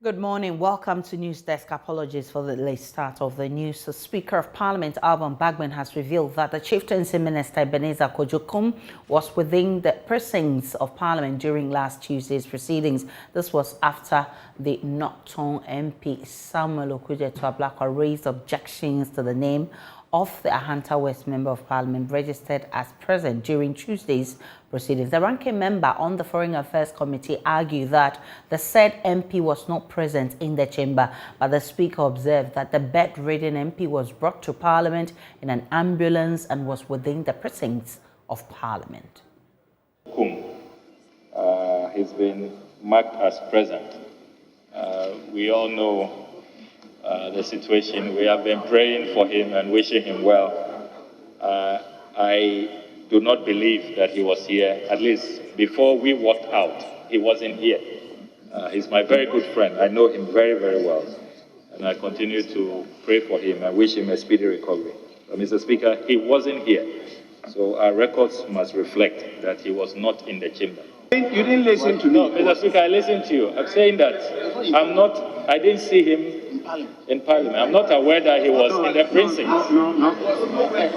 Good morning. Welcome to News Desk. Apologies for the late start of the news. The Speaker of Parliament, Alban Bagman, has revealed that the Chieftaincy Minister, Ebenezer Kojokum, was within the precincts of Parliament during last Tuesday's proceedings. This was after the Norton MP, Samuel Okudzeto-Ablakwa, raised objections to the name of the Ahanta West Member of Parliament registered as present during Tuesday's proceedings. The ranking member on the Foreign Affairs Committee argued that the said MP was not present in the chamber, but the Speaker observed that the bedridden MP was brought to Parliament in an ambulance and was within the precincts of Parliament. He's been marked as present. We all know the situation. We have been praying for him and wishing him well. I do not believe that he was here. At least before we walked out, he wasn't here. He's my very good friend. I know him very, very well. And I continue to pray for him and wish him a speedy recovery. But Mr. Speaker, he wasn't here. So our records must reflect that he was not in the chamber. You didn't listen to me. No, Mr. Speaker, I listened to you. I'm saying that I didn't see him in Parliament. I'm not aware that he was in the precincts. No.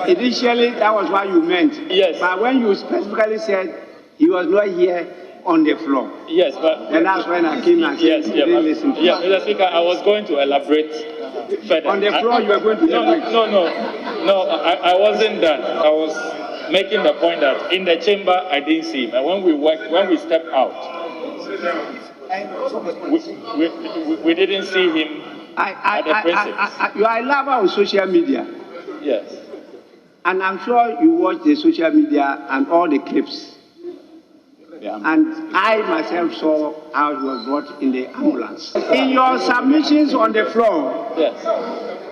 Initially, that was what you meant. Yes. But when you specifically said he was not here on the floor. Yes, but... And that's when I came and said you didn't listen to me. Yeah, Mr. Speaker, I was going to elaborate further. On the floor, you were going to elaborate. No, I wasn't done. I was making the point that in the chamber, I didn't see him. And when we stepped out, we didn't see him at the precincts. You are a lover of social media. Yes. And I'm sure you watch the social media and all the clips. Yeah. And I myself saw how he was brought in the ambulance. In your submissions on the floor, Yes.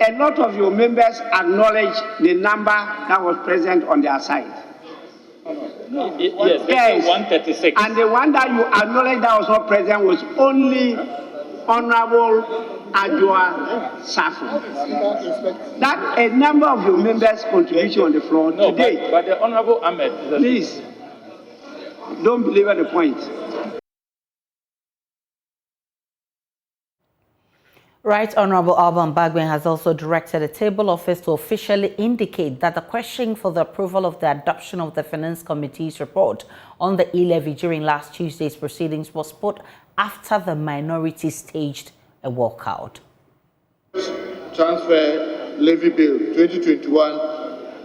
a lot of your members acknowledge the number that was present on their side. Yes, 136. And the one that you acknowledge that was not present was only Honorable Adjoa Safo. That a number of your members' contribution on the floor today. But the Honorable Ahmed. Please, don't belabor the point. Right Honorable Alban Bagman has also directed the Table Office to officially indicate that the question for the approval of the adoption of the Finance Committee's report on the e-levy during last Tuesday's proceedings was put after the minority staged a walkout. Transfer Levy Bill 2021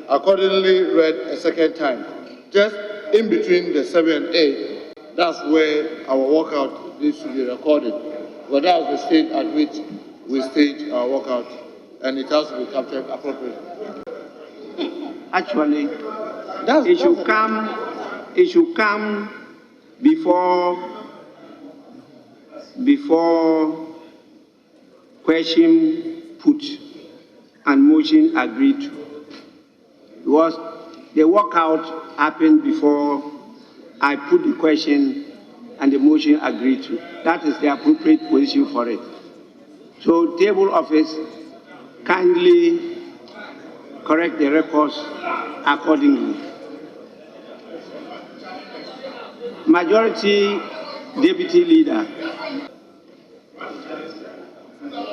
accordingly read a second time. Just in between the 7 and 8, that's where our walkout needs to be recorded. But that was the stage at which we staged our walkout, and it has to be captured appropriately. Actually, it should come before question put and motion agreed to. Because the walkout happened before I put the question and the motion agreed to. That is the appropriate position for it. So, Table Office, kindly correct the records accordingly. Majority Deputy Leader.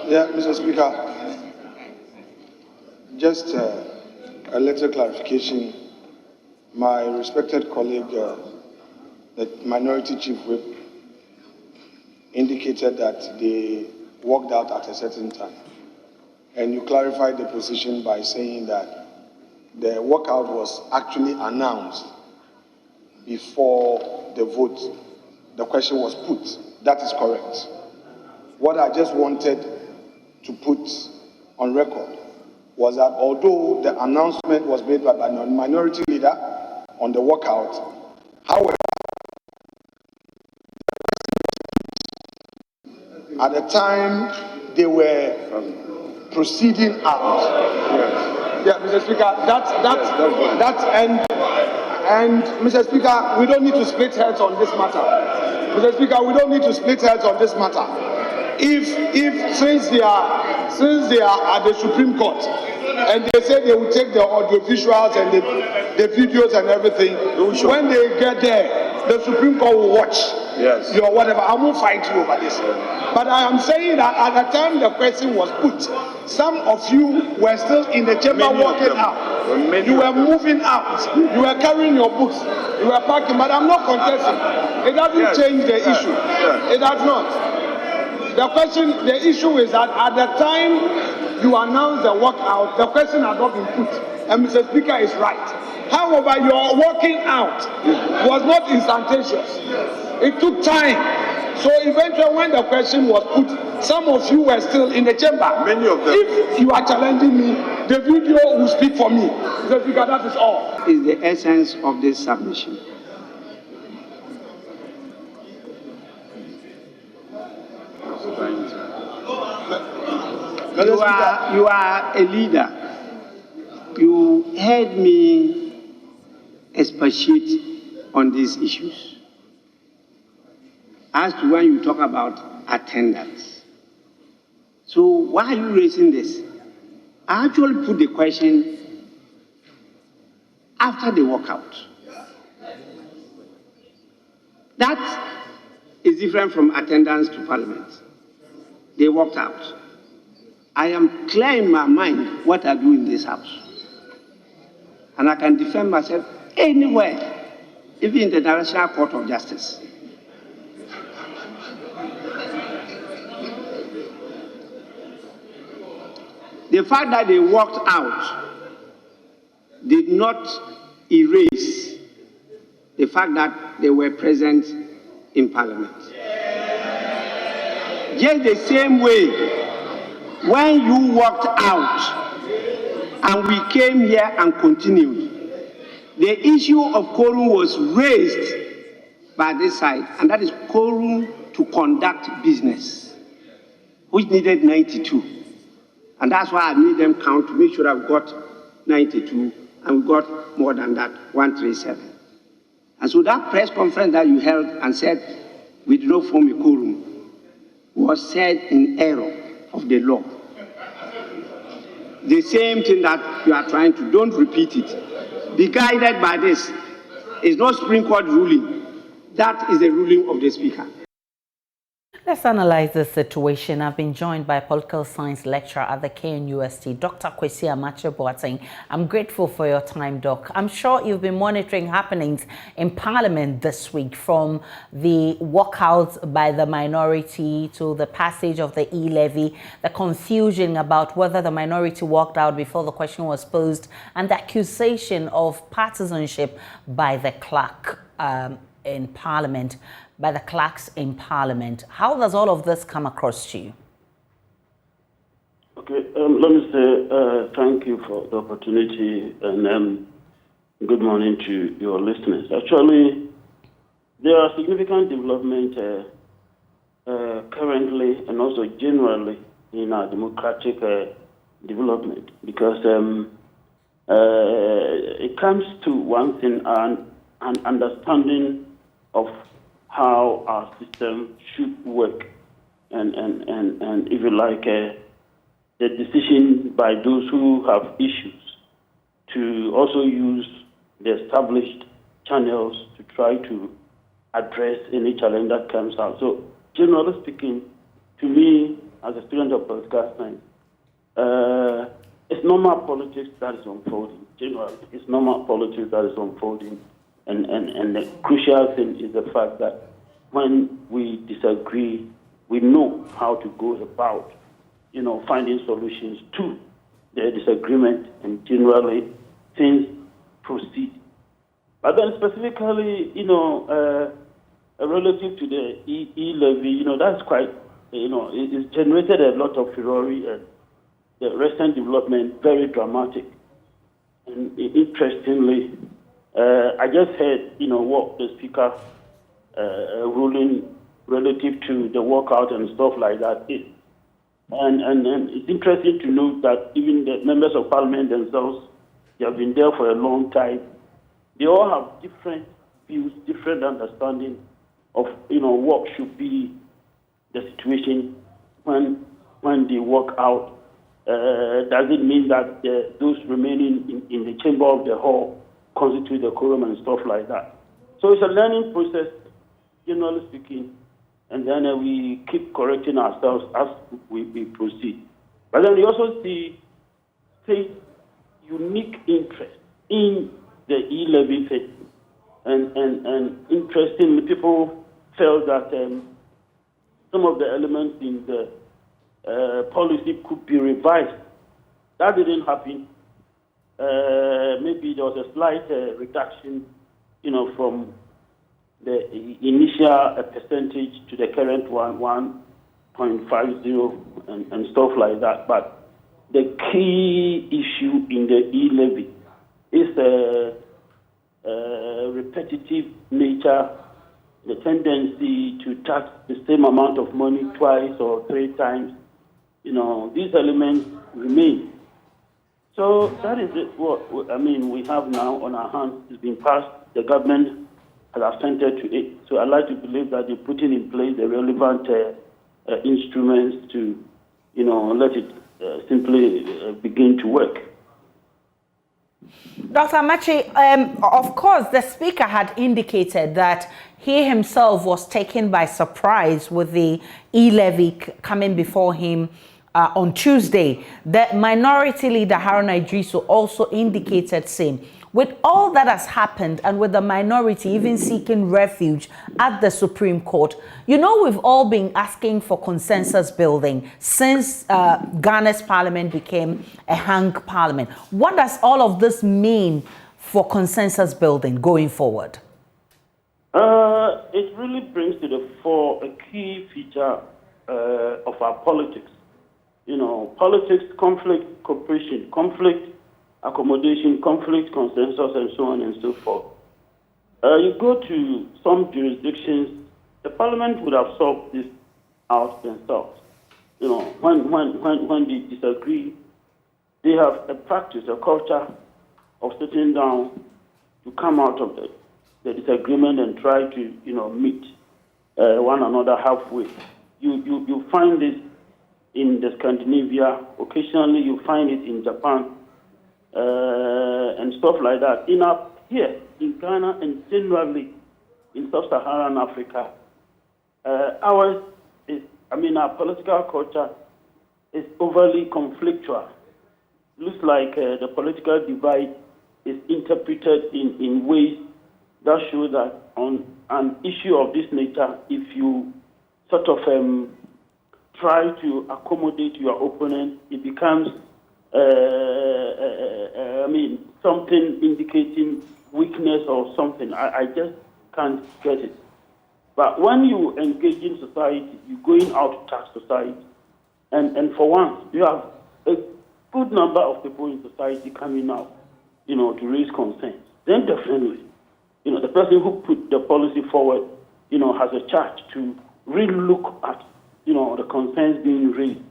Yeah, Mr. Speaker, just a little clarification. My respected colleague, the Minority Chief Whip, indicated that they walked out at a certain time. And you clarified the position by saying that the walkout was actually announced before the vote, the question was put. That is correct. What I just wanted to put on record was that although the announcement was made by the minority leader on the walkout, however, at the time they were proceeding out. Yeah, Mr. Speaker, and Mr. Speaker, we don't need to split heads on this matter. Mr. Speaker, we don't need to split heads on this matter. If since they are at the Supreme Court and they say they will take the audio visuals and the videos and everything, when they get there, the Supreme Court will watch. Yes. your whatever. I won't fight you over this. But I am saying that at the time the question was put, some of you were still in the chamber walking out. You were moving out. You were carrying your books. You were packing. But I'm not contesting. It doesn't change the issue. It does not. The question, the issue is that at the time you announced the walkout, the question had not been put. And Mr. Speaker is right. However, your walking out was not instantaneous. It took time. So eventually when the question was put, some of you were still in the chamber. Many of them. If you are challenging me, the video will speak for me. Mr. Speaker, that is all. Is the essence of this submission. You are a leader. You heard me expatiate on these issues. As to when you talk about attendance. So why are you raising this? I actually put the question after the walkout. That is different from attendance to Parliament. They walked out. I am clear in my mind what I do in this house. And I can defend myself anywhere, even in the International Court of Justice. The fact that they walked out did not erase the fact that they were present in Parliament. Just the same way, when you walked out and we came here and continued, the issue of quorum was raised by this side, and that is quorum to conduct business, which needed 92. And that's why I made them count to make sure I've got 92, and we got more than that, 137. And so that press conference that you held and said we did not form a quorum was said in error of the law. The same thing that you are trying to, don't repeat it. Be guided by this. It's not Supreme Court ruling. That is the ruling of the Speaker. Let's analyze the situation. I've been joined by a political science lecturer at the KNUST, Dr. Kwesi Amache-Boateng. I'm grateful for your time, Doc. I'm sure you've been monitoring happenings in Parliament this week, from the walkout by the minority to the passage of the e-levy, the confusion about whether the minority walked out before the question was posed, and the accusation of partisanship by the clerk in Parliament. By the clerks in Parliament. How does all of this come across to you? Okay, let me say thank you for the opportunity, and good morning to your listeners. Actually, there are significant developments currently and also generally in our democratic development, because it comes to one thing, an understanding of how our system should work, and if you like, the decision by those who have issues to also use the established channels to try to address any challenge that comes out. So, generally speaking, to me, as a student of political science, it's normal politics that is unfolding. Generally, it's normal politics that is unfolding. And the crucial thing is the fact that when we disagree, we know how to go about, finding solutions to the disagreement, and generally things proceed. But then specifically, relative to the e-levy, that's quite, it's generated a lot of furore, and the recent development very dramatic. And interestingly, I just heard, what the Speaker ruling relative to the walkout and stuff like that is. And it's interesting to note that even the members of Parliament themselves, they have been there for a long time. They all have different views, different understanding of, what should be the situation when they walk out. Does it mean that those remaining in the chamber of the hall constitute the quorum and stuff like that? So it's a learning process generally speaking, and then we keep correcting ourselves as we proceed. But then we also see state unique interest in the e-levy thing. And interestingly, people felt that some of the elements in the policy could be revised. That didn't happen. Maybe there was a slight reduction, from the initial percentage to the current one, 1.50 and stuff like that. But the key issue in the e-levy is repetitive nature, the tendency to tax the same amount of money twice or three times. These elements remain. So that is it. What we have now on our hands. It's been passed. The government has assented to it. So I'd like to believe that they're putting in place the relevant instruments to, let it simply begin to work. Dr. Amachi, of course, the Speaker had indicated that he himself was taken by surprise with the e-levy coming before him on Tuesday. The Minority Leader, Haruna Idrisu, also indicated same. With all that has happened and with the minority even seeking refuge at the Supreme Court, we've all been asking for consensus building since Ghana's parliament became a hung parliament. What does all of this mean for consensus building going forward? It really brings to the fore a key feature of our politics. Politics, conflict, cooperation, conflict, accommodation, conflict, consensus, and so on and so forth. You go to some jurisdictions, the parliament would have solved this out themselves. When they disagree, they have a practice, a culture of sitting down to come out of the disagreement and try to, meet one another halfway. You find this in the Scandinavia. Occasionally, you find it in Japan. And stuff like that. Here in Ghana and generally in sub-Saharan Africa, our political culture is overly conflictual. Looks like the political divide is interpreted in ways that show that on an issue of this nature, if you sort of try to accommodate your opponent, it becomes something indicating weakness or something. I just can't get it. But when you engage in society, you're going out to tax society. And for once, you have a good number of people in society coming out, to raise concerns. Then definitely, the person who put the policy forward, has a charge to really look at, the concerns being raised.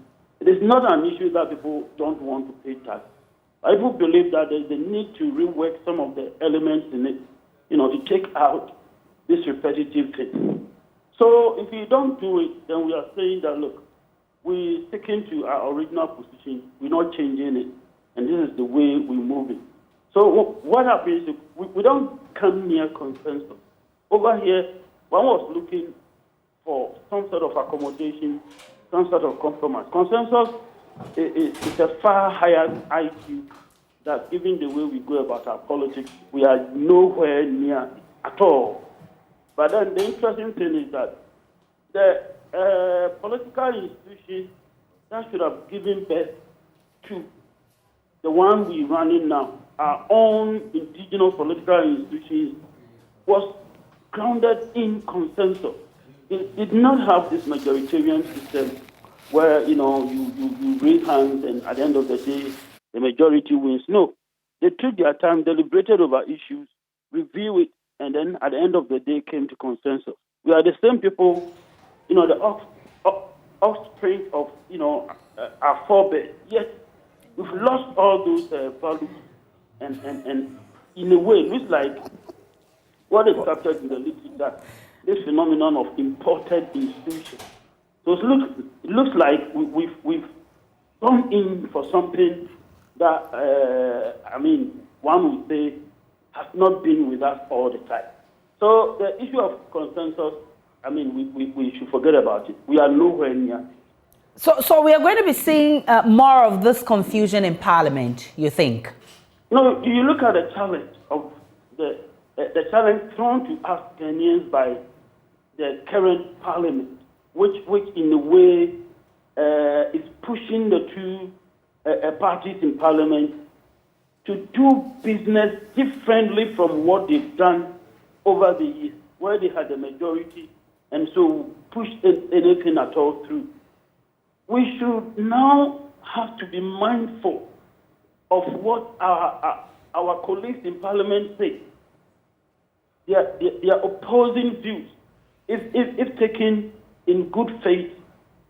It is not an issue that people don't want to pay tax. People believe that there's a need to rework some of the elements in it, to take out this repetitive thing. So if you don't do it, then we are saying that, look, we're sticking to our original position. We're not changing it. And this is the way we move it. So what happens is we don't come near consensus. Over here, one was looking for some sort of accommodation, some sort of compromise. Consensus is a far higher IQ that even the way we go about our politics, we are nowhere near at all. But then the interesting thing is that the political institutions that should have given birth to the one we're running now, our own indigenous political institutions, was grounded in consensus. It did not have this majoritarian system where, you raise hands and at the end of the day, the majority wins. No, they took their time, deliberated over issues, review it, and then at the end of the day came to consensus. We are the same people, the offspring of, our forebears. Yet we've lost all those values, and in a way, it looks like what is captured in the literature, this phenomenon of imported institutions. So it looks like we've gone in for something that, one would say has not been with us all the time. So the issue of consensus I mean, we should forget about it. We are nowhere near. So we are going to be seeing more of this confusion in Parliament, you think? No, you look at the challenge of the challenge thrown to us Ghanaians by the current Parliament, which in a way is pushing the two parties in Parliament to do business differently from what they've done over the years, where they had the majority and so pushed anything at all through. We should now have to be mindful of what our colleagues in Parliament say. Their opposing views, if taken in good faith,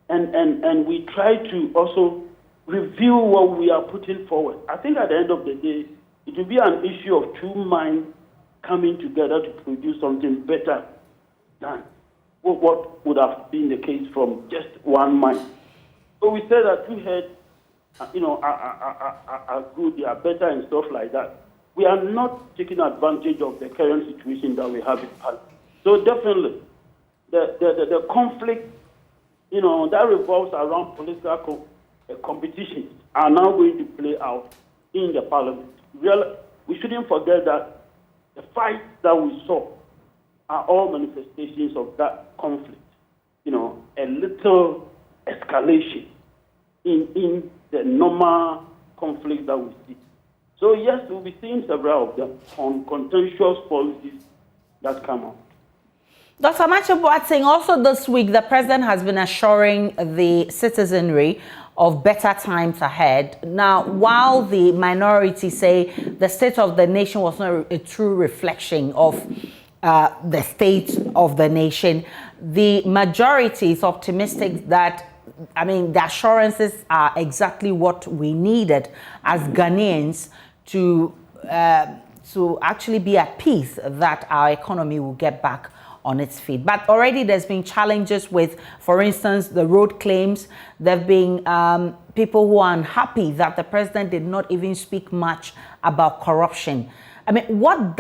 and we try to also review what we are putting forward. I think at the end of the day, it will be an issue of two minds coming together to produce something better than what would have been the case from just one mind. So we say that two heads, are good, they are better and stuff like that. We are not taking advantage of the current situation that we have in Parliament. So definitely, the conflict, that revolves around political competitions are now going to play out in the Parliament. We shouldn't forget that the fights that we saw are all manifestations of that conflict. A little escalation in the normal conflict that we see. So yes, we'll be seeing several of them on contentious policies that come out. Dr. Macho Boateng, also this week, the president has been assuring the citizenry of better times ahead. Now, while the minority say the state of the nation was not a true reflection of the state of the nation, the majority is optimistic that, the assurances are exactly what we needed as Ghanaians to actually be at peace that our economy will get back on its feet. But already there's been challenges with, for instance, the road claims. There have been people who are unhappy that the president did not even speak much about corruption. What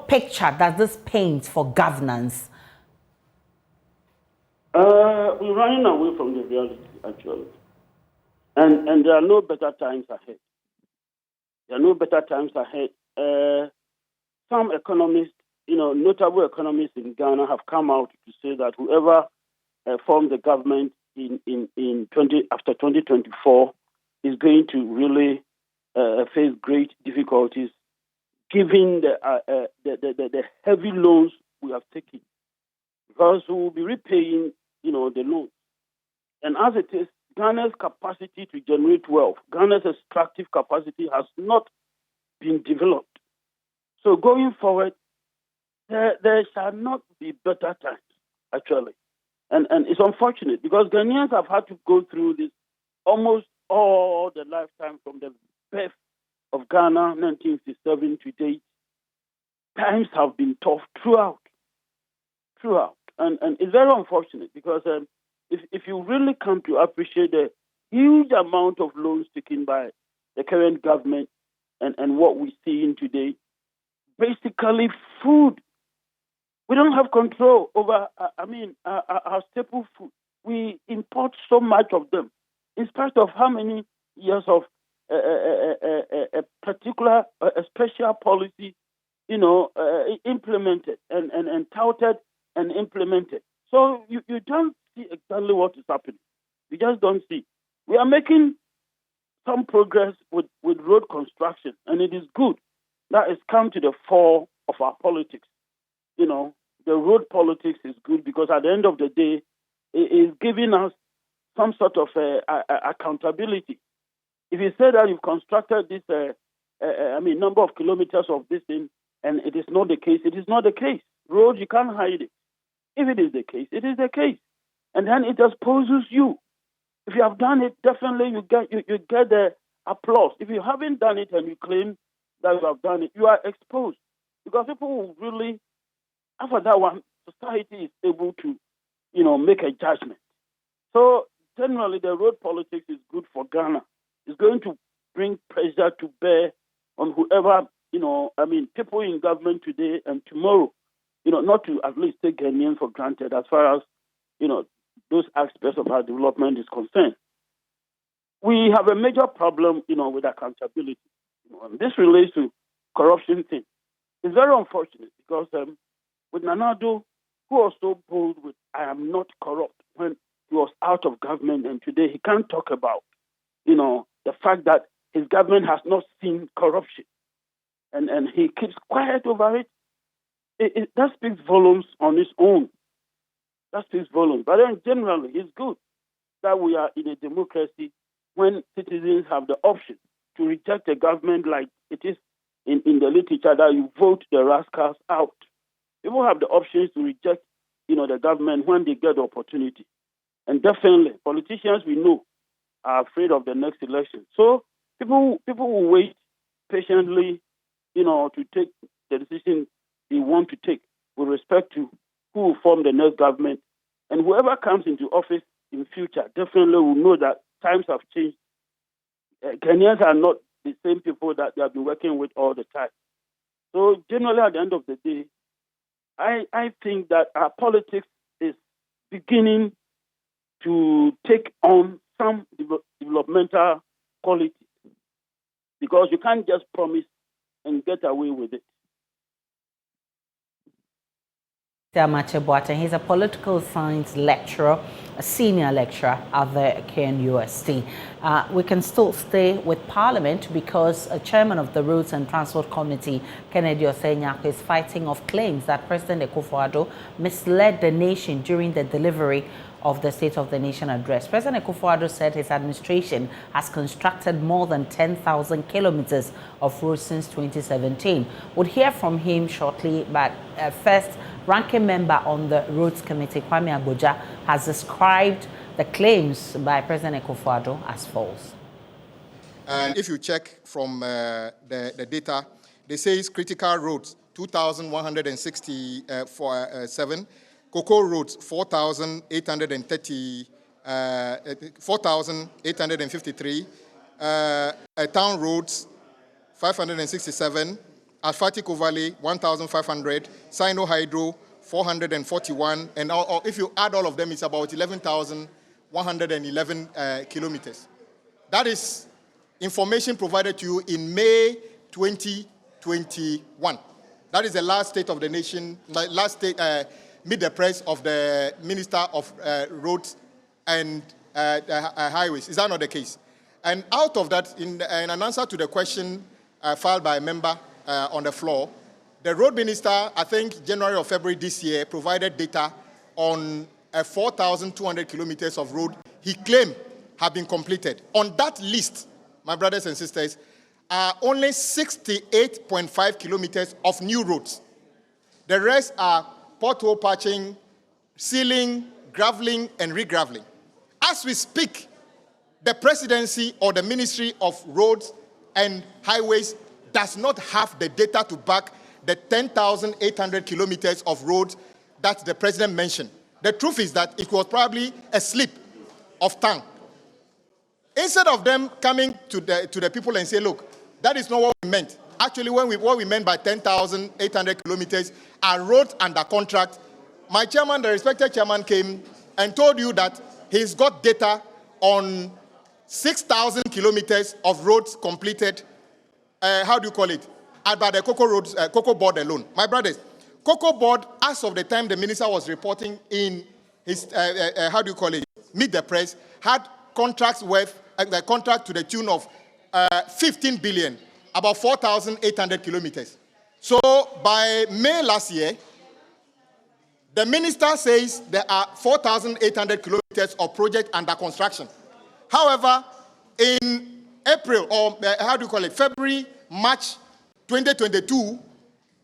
picture does this paint for governance? We're running away from the reality, actually. And there are no better times ahead. There are no better times ahead. Some economists, notable economists in Ghana have come out to say that whoever formed the government after 2024 is going to really face great difficulties, given the heavy loans we have taken, because we will be repaying, the loans. And as it is, Ghana's capacity to generate wealth, Ghana's extractive capacity has not been developed. So going forward, there shall not be better times, actually. And it's unfortunate because Ghanaians have had to go through this almost all the lifetime from the birth of Ghana, 1957 to date. Times have been tough throughout. And it's very unfortunate because if you really come to appreciate the huge amount of loans taken by the current government and what we see in today, basically food. We don't have control over, our staple food. We import so much of them, in spite of how many years of a particular, special policy, implemented and touted and implemented. So you don't see exactly what is happening. You just don't see. We are making some progress with road construction, and it is good that it's come to the fore of our politics. The road politics is good because at the end of the day, it is giving us some sort of accountability. If you say that you've constructed this, number of kilometers of this thing, and it is not the case, it is not the case. Roads, you can't hide it. If it is the case, it is the case. And then it exposes you. If you have done it, definitely you get the applause. If you haven't done it and you claim that you have done it, you are exposed. Because people will really, after that one, society is able to, make a judgment. So generally, the road politics is good for Ghana. It's going to bring pressure to bear on whoever, people in government today and tomorrow. not to at least take Ghanaians for granted as far as, those aspects of our development is concerned. We have a major problem, with accountability. And this relates to corruption thing. It's very unfortunate because with Nanado, who was so bold with "I am not corrupt" when he was out of government, and today he can't talk about, the fact that his government has not seen corruption, and he keeps quiet over it. That speaks volumes on its own. That speaks volumes. But then generally, it's good that we are in a democracy when citizens have the option to reject a government like it is in the literature that you vote the rascals out. People have the options to reject, the government when they get the opportunity. And definitely, politicians we know are afraid of the next election. So people will wait patiently, to take the decision they want to take with respect to who will form the next government. And whoever comes into office in future definitely will know that times have changed. Kenyans are not the same people that they have been working with all the time. So generally, at the end of the day, I think that our politics is beginning to take on some developmental qualities, because you can't just promise and get away with it. He's a political science lecturer, a senior lecturer at the KNUST. We can still stay with Parliament because a chairman of the Roads and Transport Committee, Kennedy Osenyako, is fighting off claims that President Akufo-Addo misled the nation during the delivery of the State of the Nation address. President Akufo-Addo said his administration has constructed more than 10,000 kilometers of roads since 2017. We'll hear from him shortly, but first, ranking member on the Roads Committee, Kwame Agboja, has described the claims by President Akufo-Addo as false. And if you check from the data, they say it's critical roads, 2,167, cocoa roads, 4,853, town roads, 567, Asphalt Valley, 1,500, Sino Hydro, 441, and if you add all of them, it's about 11,111 kilometers. That is information provided to you in May 2021. That is the last State of the Nation, last state, meet the press of the Minister of Roads and Highways. Is that not the case? And out of that, in an answer to the question filed by a member on the floor, the road minister, I think January or February this year, provided data on 4,200 kilometers of road he claimed have been completed. On that list, my brothers and sisters, are only 68.5 kilometers of new roads. The rest are pothole patching, sealing, graveling, and re-graveling. As we speak, the presidency or the Ministry of Roads and Highways does not have the data to back the 10,800 kilometers of roads that the president mentioned. The truth is that it was probably a slip of tongue. Instead of them coming to the people and say, look, that is not what we meant. Actually, what we meant by 10,800 kilometers are roads under contract. My chairman, the respected chairman, came and told you that he's got data on 6,000 kilometers of roads completed. How do you call it? By the Cocoa Board alone. My brothers, Cocoa Board, as of the time the minister was reporting in his, meet the press, had contracts worth, the contract to the tune of 15 billion, about 4,800 kilometers. So by May last year, the minister says there are 4,800 kilometers of project under construction. However, in April, or February, March 2022,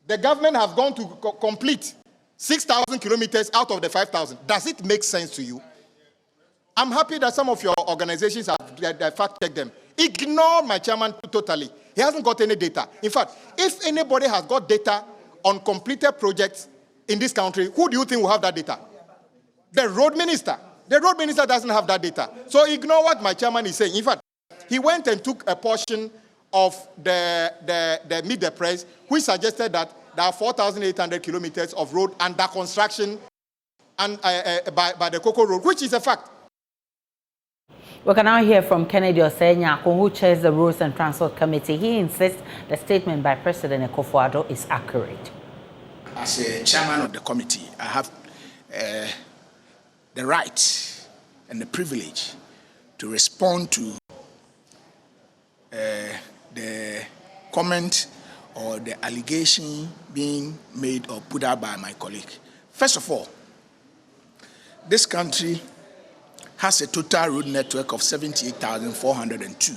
the government has gone to complete 6,000 kilometers out of the 5,000. Does it make sense to you? I'm happy that some of your organizations have fact-checked them. Ignore my chairman totally. He hasn't got any data. In fact, if anybody has got data on completed projects in this country, who do you think will have that data? The road minister. The road minister doesn't have that data. So ignore what my chairman is saying. In fact, he went and took a portion of the Meet the Press, which suggested that there are 4,800 kilometers of road under construction and, by the Cocoa Road, which is a fact. We can now hear from Kennedy Osei-Nyarko, who chairs the Roads and Transport Committee. He insists the statement by President Akufo-Addo is accurate. As a chairman of the committee, I have the right and the privilege to respond to the comment or the allegation being made or put out by my colleague. First of all, this country has a total road network of 78,402.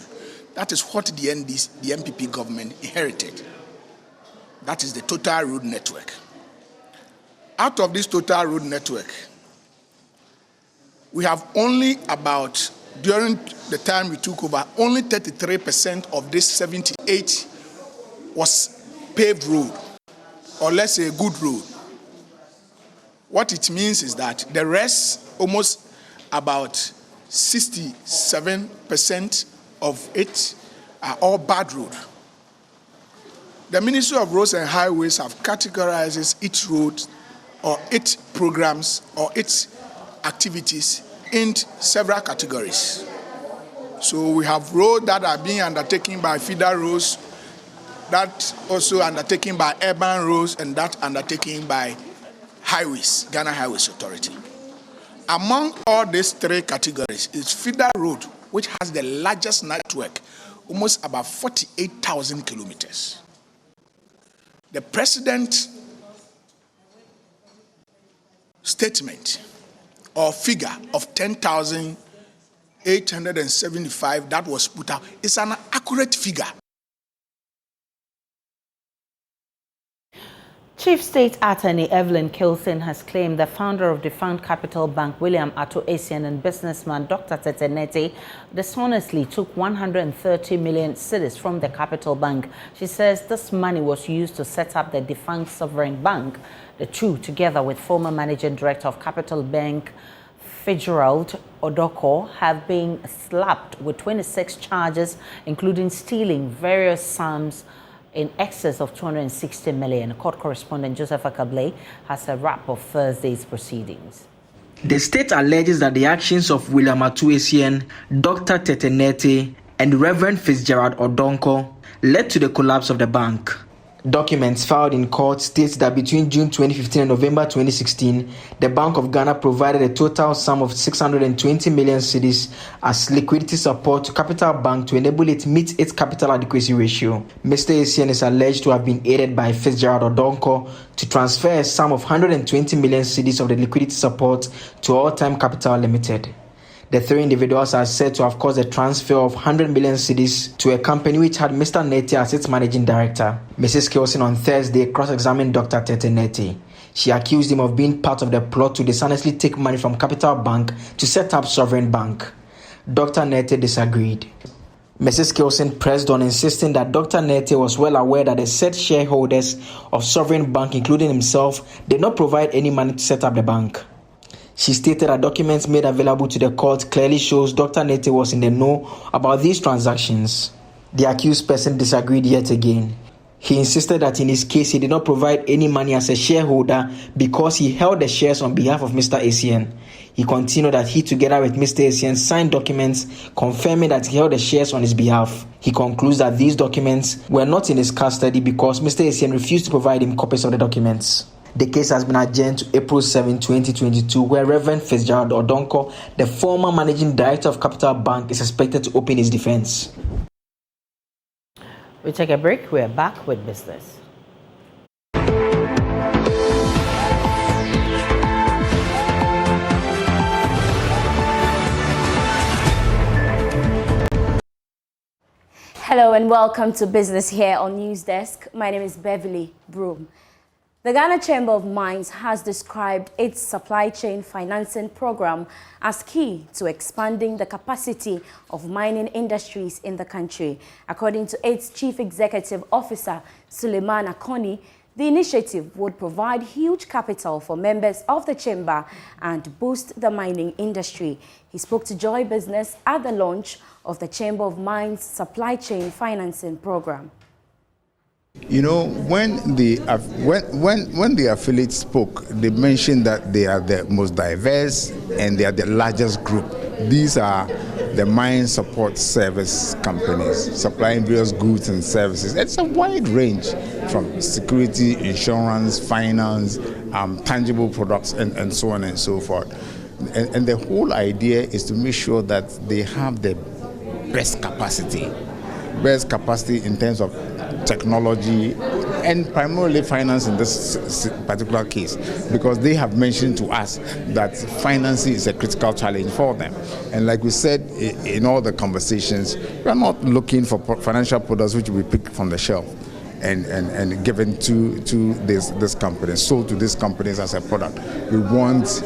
That is what the MPP government inherited. That is the total road network. Out of this total road network, we have only about, during the time we took over, only 33% of this 78 was paved road, or let's say a good road. What it means is that the rest, almost about 67% of it are all bad road. The Ministry of Roads and Highways have categorized each road or its programs or its activities in several categories. So we have roads that are being undertaken by feeder roads, that also undertaken by urban roads, and that undertaken by highways, Ghana Highways Authority. Among all these three categories is feeder road, which has the largest network, almost about 48,000 kilometers. The president's statement or figure of 10,875 that was put out is an accurate figure. Chief State Attorney Evelyn Kilson has claimed the founder of defunct Capital Bank, William Ato-Essien, and businessman Dr. Tete Nete dishonestly took 130 million cedis from the Capital Bank. She says this money was used to set up the defunct sovereign bank. The two, together with former managing director of Capital Bank, Fitzgerald Odoko, have been slapped with 26 charges, including stealing various sums in excess of 260 million. Court correspondent Joseph Akable has a wrap of Thursday's proceedings. The state alleges that the actions of William Ato-Essien, Dr. Tete Nete, and Reverend Fitzgerald Odonko led to the collapse of the bank. Documents filed in court states that between June 2015 and November 2016, the Bank of Ghana provided a total sum of 620 million cedis as liquidity support to Capital Bank to enable it meet its capital adequacy ratio. Mr. Essien is alleged to have been aided by Fitzgerald Odonko to transfer a sum of 120 million cedis of the liquidity support to All Time Capital Limited. The three individuals are said to have caused a transfer of 100 million cedis to a company which had Mr. Nete as its managing director. Mrs. Kilson on Thursday cross-examined Dr. Tete Nete. She accused him of being part of the plot to dishonestly take money from Capital Bank to set up Sovereign Bank. Dr. Nete disagreed. Mrs. Kilson pressed on, insisting that Dr. Nete was well aware that the said shareholders of Sovereign Bank, including himself, did not provide any money to set up the bank. She stated that documents made available to the court clearly shows Dr. Nete was in the know about these transactions. The accused person disagreed yet again. He insisted that in his case he did not provide any money as a shareholder because he held the shares on behalf of Mr. Essien. He continued that he, together with Mr. Essien, signed documents confirming that he held the shares on his behalf. He concludes that these documents were not in his custody because Mr. Essien refused to provide him copies of the documents. The case has been adjourned to April 7, 2022, where Reverend Fitzgerald Odonko, the former managing director of Capital Bank, is expected to open his defense. We take a break. We're back with business. Hello and welcome to Business here on News Desk. My name is Beverly Broom. The Ghana Chamber of Mines has described its supply chain financing program as key to expanding the capacity of mining industries in the country. According to its Chief Executive Officer, Suleiman Akoni, the initiative would provide huge capital for members of the chamber and boost the mining industry. He spoke to Joy Business at the launch of the Chamber of Mines supply chain financing program. You know, when the affiliates spoke, they mentioned that they are the most diverse and they are the largest group. These are the mine support service companies supplying various goods and services. It's a wide range from security, insurance, finance, tangible products, and so on and so forth. And the whole idea is to make sure that they have the best capacity in terms of technology and primarily finance in this particular case, because they have mentioned to us that financing is a critical challenge for them. And like we said in all the conversations, we are not looking for financial products which will be picked from the shelf and given to this company, sold to these companies as a product. We want,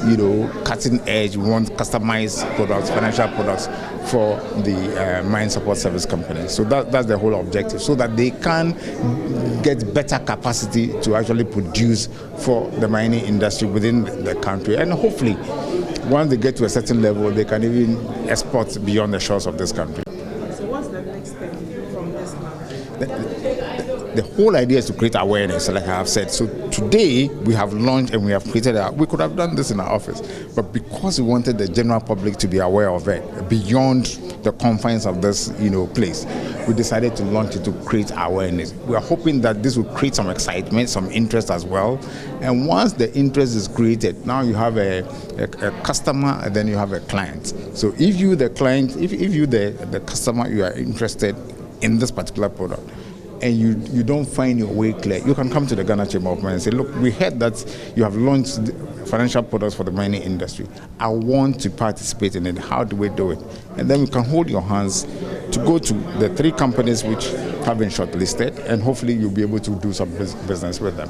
cutting edge, we want customized products, financial products for the mine support service companies. So that's the whole objective, so that they can get better capacity to actually produce for the mining industry within the country. And hopefully, once they get to a certain level, they can even export beyond the shores of this country. So what's the next step from this now? The whole idea is to create awareness, like I have said. So today we have launched and we have created we could have done this in our office, but because we wanted the general public to be aware of it beyond the confines of this place, we decided to launch it to create awareness. We are hoping that this will create some excitement, some interest as well. And once the interest is created, now you have a customer and then you have a client. So if you, the client, if you, the customer, you are interested in this particular product, and you don't find your way clear, you can come to the Ghana Chamber of Mines and say, look, we heard that you have launched financial products for the mining industry. I want to participate in it. How do we do it? And then we can hold your hands to go to the 3 companies which have been shortlisted, and hopefully you'll be able to do some business with them.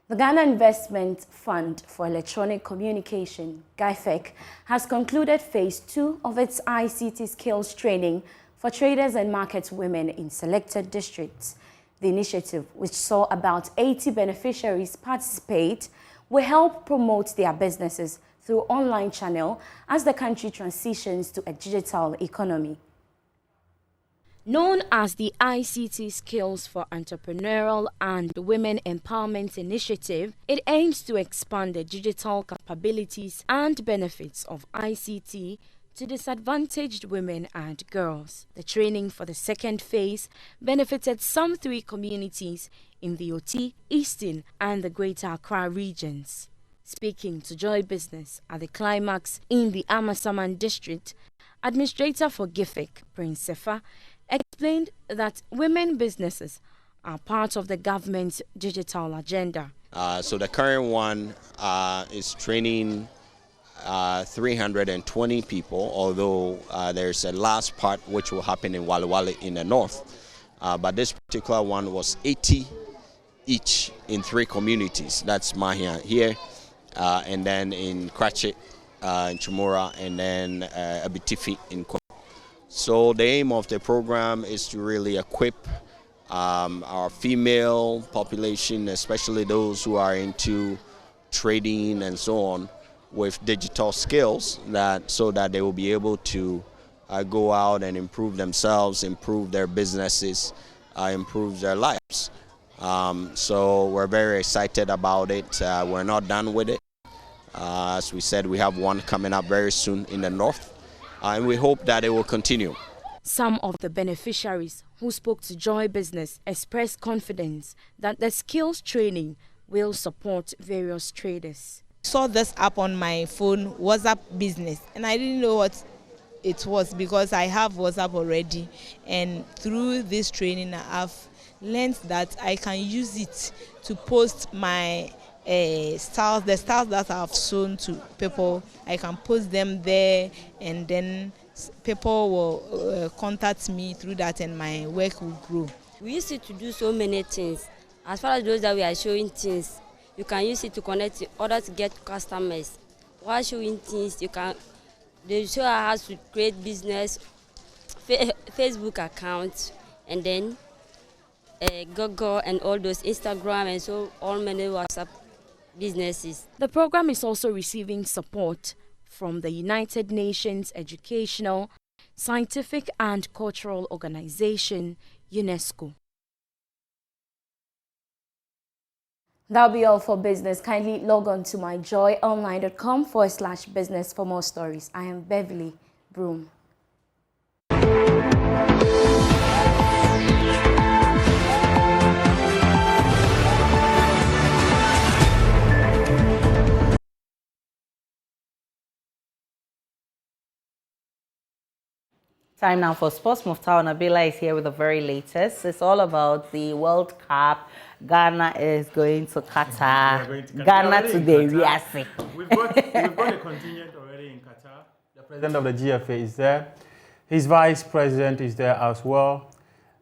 The Ghana Investment Fund for Electronic Communication, GIFEC, has concluded Phase 2 of its ICT skills training for traders and market women in selected districts. The initiative, which saw about 80 beneficiaries participate, will help promote their businesses through online channel as the country transitions to a digital economy. Known as the ICT Skills for Entrepreneurial and Women Empowerment Initiative, it aims to expand the digital capabilities and benefits of ICT to disadvantaged women and girls. The training for the second phase benefited some 3 communities in the Oti, Eastern and the Greater Accra regions. Speaking to Joy Business at the climax in the Amasaman district, Administrator for GIFEC, Prince Sefa, explained that women businesses are part of the government's digital agenda. So the current one is training 320 people, although there's a last part which will happen in Walawale in the north. But this particular one was 80 each in 3 communities. That's Mahia here, and then in Kratchit, in Chamora, and then Abitifi in Kwa. So the aim of the program is to really equip our female population, especially those who are into trading and so on, with digital skills, so that they will be able to go out and improve themselves, improve their businesses, improve their lives. So we're very excited about it. We're not done with it. As we said, we have one coming up very soon in the north, and we hope that it will continue. Some of the beneficiaries who spoke to Joy Business expressed confidence that the skills training will support various traders. Saw this app on my phone, WhatsApp Business, and I didn't know what it was because I have WhatsApp already, and through this training I've learned that I can use it to post my the styles that I've sewn to people. I can post them there, and then people will contact me through that, and my work will grow. We used it to do so many things. As far as those that we are showing things, you can use it to connect in order to get customers. While showing things, they show how to create business, Facebook accounts, and then Google and all those Instagram and so all many WhatsApp businesses. The program is also receiving support from the United Nations Educational, Scientific and Cultural Organization, UNESCO. That'll be all for business. Kindly log on to myjoyonline.com/business for more stories. I am Beverly Broom. Time now for sports. Muftau Nabila is here with the very latest. It's all about the World Cup. Ghana is going to Qatar. Ghana today, yes. We've got a contingent already in Qatar. The president of the GFA is there. His vice president is there as well.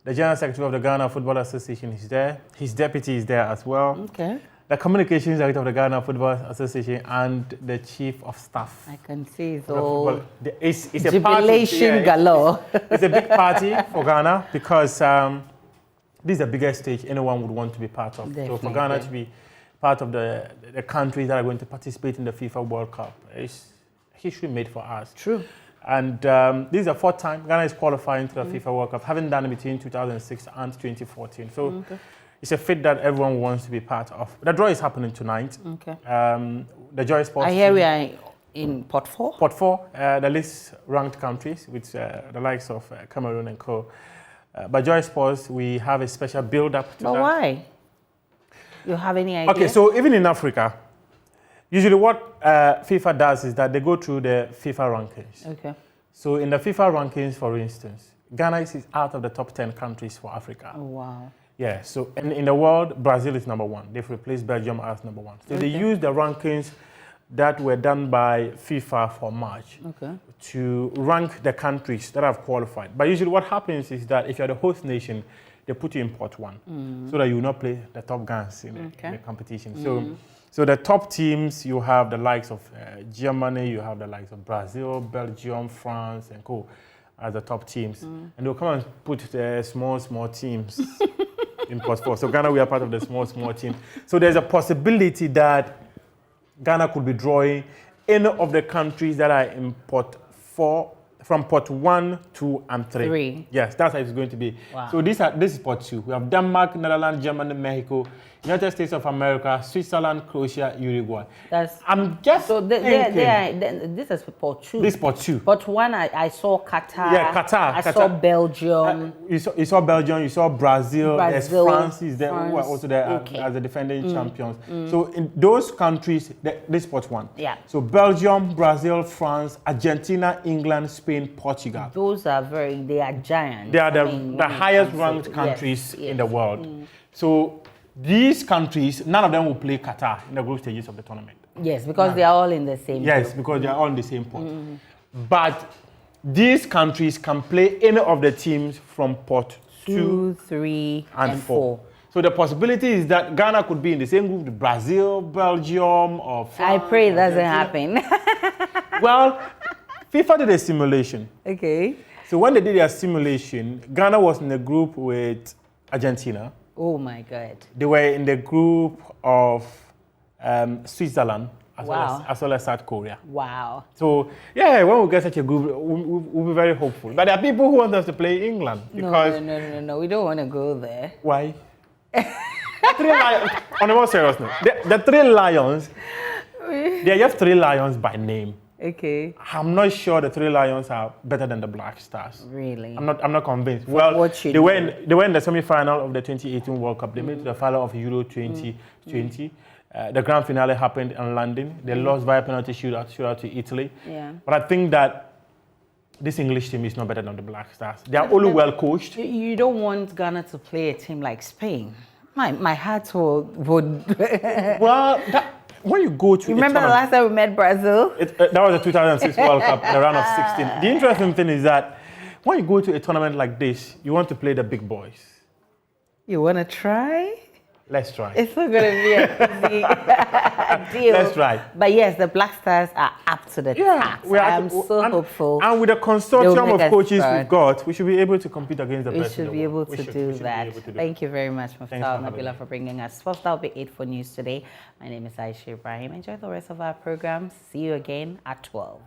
The general secretary of the Ghana Football Association is there. His deputy is there as well. Okay. The communications director of the Ghana Football Association and the chief of staff. I can see it's all it's a jubilation galore. It's a big party for Ghana because this is the biggest stage anyone would want to be part of. Definitely. So for Ghana to be part of the countries that are going to participate in the FIFA World Cup, it's history made for us. True. And this is the fourth time Ghana is qualifying to the FIFA World Cup, having done it between 2006 and 2014. So it's a fit that everyone wants to be part of. The draw is happening tonight. Okay. The Joy Sports. I hear we are in pot 4. Pot 4, the least ranked countries with the likes of Cameroon and co. But Joy Sports, we have a special build-up to that. But why? You have any idea? Okay, so even in Africa, usually what FIFA does is that they go through the FIFA rankings. Okay. So in the FIFA rankings, for instance, Ghana is out of the top 10 countries for Africa. Oh, wow. Yeah, so in the world, Brazil is number 1. They've replaced Belgium as number 1. So they use the rankings that were done by FIFA for March to rank the countries that have qualified. But usually what happens is that if you're the host nation, they put you in pot 1 so that you will not play the top guns in the competition. So the top teams, you have the likes of Germany, you have the likes of Brazil, Belgium, France, and co. as the top teams. And they'll come and put the small teams in pot 4. So Ghana, we are part of the small team. So there's a possibility that Ghana could be drawing any of the countries that are in pot 4, from pot 1, 2, and 3. Yes, that's how it's going to be. Wow. So this is pot 2. We have Denmark, Netherlands, Germany, Mexico, United States of America, Switzerland, Croatia, Uruguay. I'm just thinking. This is pot 2. This is pot 2. Pot 1, I saw Qatar. Yeah, Qatar. I saw Belgium. You saw Belgium, you saw Brazil. There's France is there, who are also there as the defending champions. So in those countries, this is pot 1. Yeah. So Belgium, Brazil, France, Argentina, England, Spain, Portugal. Those are they are giants. They are the highest ranked countries in the world. So these countries, none of them will play Qatar in the group stages of the tournament. Yes, because they are all in the same group. Because they are all in the same pot. But these countries can play any of the teams from pot 2, 3, and 4. So the possibility is that Ghana could be in the same group with Brazil, Belgium, or France. I pray it doesn't happen. Well, FIFA did a simulation. Okay. So when they did their simulation, Ghana was in the group with Argentina. Oh my God. They were in the group of Switzerland as well as South Korea. Wow. So yeah, when we get such a group, we'll be very hopeful. But there are people who want us to play England because no, we don't want to go there. Why? On a more serious note, the 3 lions, they are just 3 lions by name. Okay. I'm not sure the 3 lions are better than the Black Stars. Really? I'm not convinced. Well, they were in the semi-final of the 2018 World Cup. They made it to the final of Euro 2020. The grand finale happened in London. They lost via penalty shootout to Italy. Yeah. But I think that this English team is not better than the Black Stars. They are only well coached. You don't want Ghana to play a team like Spain. My heart would. Well, when you go to remember the last time we met Brazil? That was the 2006 World Cup, the round of 16. The interesting thing is that when you go to a tournament like this, you want to play the big boys. You want to try? Let's try. It's not going to be a easy deal. Let's try. But yes, the Black Stars are up to the task. I'm so hopeful. And with the consortium of coaches we've got, we should be able to compete against the best. We should be able to do that. Thank you very much, Muftau Nabila, for bringing us. First, that'll be 8 for news today. My name is Aisha Ibrahim. Enjoy the rest of our program. See you again at 12.